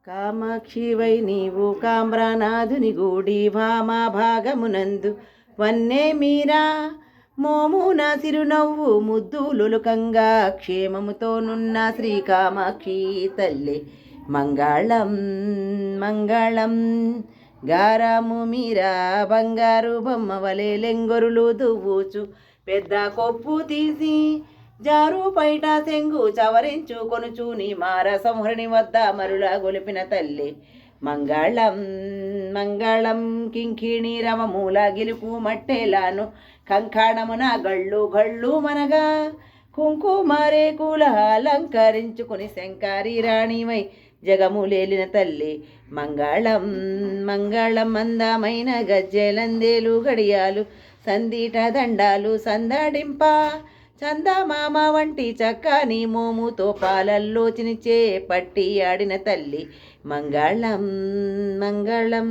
కామాక్షివై నీవు కామ్రానాథుని గూడి భామా భాగమునందు వన్నే మీరా మోమున సిరునవ్వు ముద్దులుకంగా క్షేమముతోనున్న శ్రీ కామాక్షి తల్లి మంగళం మంగళం. గారాము మీరా బంగారు బొమ్మ వలె లెంగొరులు దువ్వుచు పెద్ద కొప్పు తీసి జారు పైట సెంగు చవరించు కొనుచు నీ మార సంహరణి వద్ద మరుల గొలిపిన తల్లి మంగళం మంగళం. కింకిణి రవమూల గిలుపు మట్టెలాను కంకాణమున గళ్ళు గళ్ళు మనగా కుంకుమరేకుల అలంకరించుకుని శంకారి రాణివై జగములేలిన తల్లి మంగళం మంగళం. అందమైన గజ్జెలందేలు గడియాలు సందీట దండాలు సందడింప చందమామ వంటి చక్కని మోముతో పాలల్లో చినిచే పట్టి ఆడిన తల్లి మంగళం మంగళం.